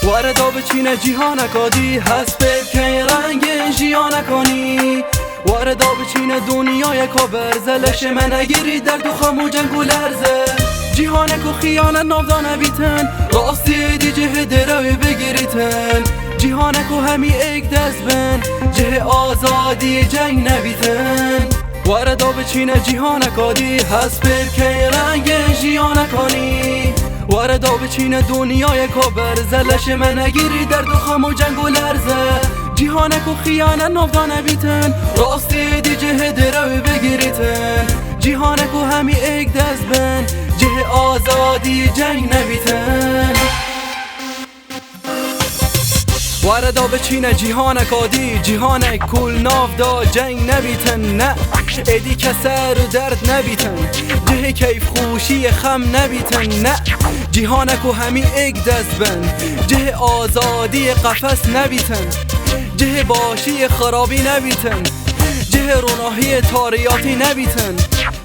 واردا بچینه جیهانکادی هست بکن رنگ جیانکانی واردا بچینه دنیای کابر زلش من اگیری درد و خام و جنگ و لرزه جیهانک و خیانت نافدانه بیتن راستی دی جه دروی بگیریتن جیهانک و همی ایک دست بن جه آزادی جنگ نبیتن واردا بچینه جیهانکادی هست بکن رنگ جیانکانی واردا بچینه دنیای کابر زلش من اگیری درد و خام و جنگ و لرزه جیهانک و خیانت نافدانه بیتن راستی دی جه دروی بگیریتن جیهانک و همی ایک دست بن جه آزادی جنگ نبیتن واردا بچینه جیهانکادی جیهانک کل نافدا جنگ نبیتن نه ایدی کسر و درد نبیتن جه کیف خوشی خم نبیتن نه جیهانک و همی ایک دست بن جه آزادی قفس نبیتن جه باشی خرابی نبیتن جه روناهی تاریاتی نبیتن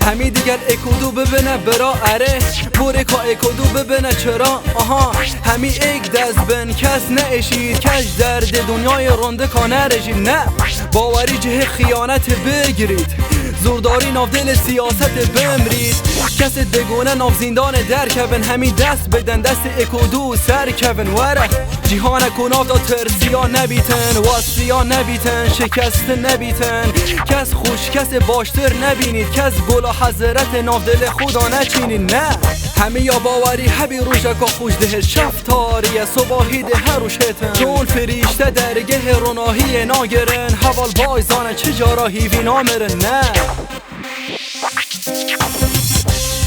همی دیگر اکودو ببینه برا اره بورکا اکودو ببینه چرا آها همی ایک دست بن کس نعشید کش درد دنیای رنده کانه رژید نه باوری جه خیانت بگیرید زورداری ناف دل سیاست بمرید کس دگونه ناف زندان در کبن همی دست بدن دست اکودو سر کبن وره جیهانک و ناف دا ترسیا نبیتن واسیا نبیتن شکست نبیتن کس خوش کس باشتر نبینید کس گلا حضرت ناف دل خدا نچینید نه همه یا باوری هبی روژکا خوش ده شفتاری صباحی ده روشتن چون فریشته درگه روناهی ناگرن حوال بایزانه چجارا هیوی نامرن نه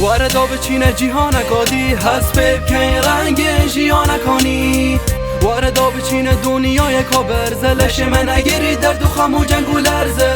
واردا بچینه جیهانکادی هست بکن رنگ جیانکانی واردا بچینه دنیای کابر زلش من اگیری درد و خم و جنگ و لرزه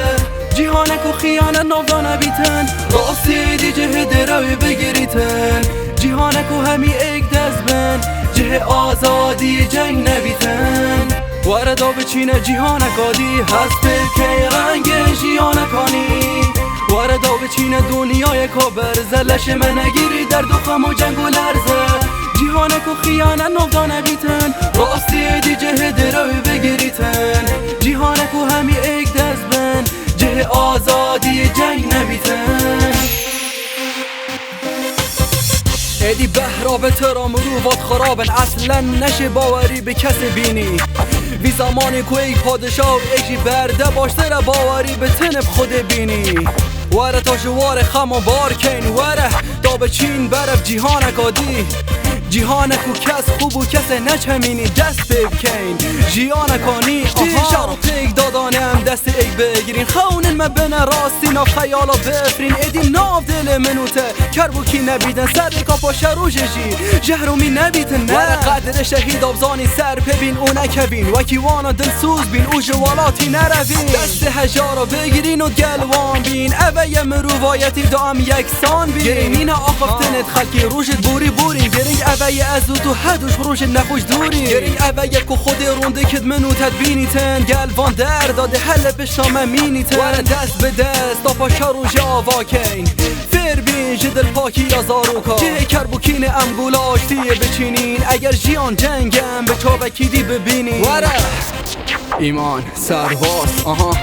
جیهانک و خیانت نافدانه بیتن راستی دی جه دروی بگیریتن جیهانک و همی ایک دست بن جه آزادی جنگ نبیتن واردا بچینه جیهانکادی هست بکن رنگ جیانکانی واردا بچینه دنیای کابر زلش من اگیری درد و خم و جنگ و لرزه جیهانک و خیانت نافدانه بیتن راستی دی جه دروی بگیریتن جیهانک و همی ایک دست بن جه آزادی جنگ نبیتن ایدی بهراب ترام روات خرابن اصلا نشه باوری به کس بینی وی زمانی که ای پادشاه ایجی برده باشتر باوری به تنب خود بینی وره تا جوار خم و بارکین وره دا بچین برف جیهانکادی جیهانک و کس خوب و کس نچمینی دست بکن جیهانکانی شهر و پیک دادانم دست ایک بگیرین خونن من بین راستی ناف خیالا بفرین ایدی ناف دل منوته کربوکی نبیدن سر کافا شروججی جهرومی نبیتن نه قدر شهید آبزانی سر ببین او نکبین وکی وانا دل سوز بین او جوالاتی نروین دست هجارا بگیرین و گلوان بین اوه مروایتی دام یکسان بین گرین آخفتنت خلکی روشت بوری بورین گرین اوه از تو هدوش روش نخوش دوری گرین اوه که خود رونده کد منوتت بینیتن گلوان در داده حل بشتام مینیتن وره دست به دست دا پاشا روژ آواکین فر بین جدل پاکی یا زاروکا جه کربوکین امگولا آشتیه بچینین اگر جیان جنگم به چابکی دی ببینین وره ایمان سرباز آها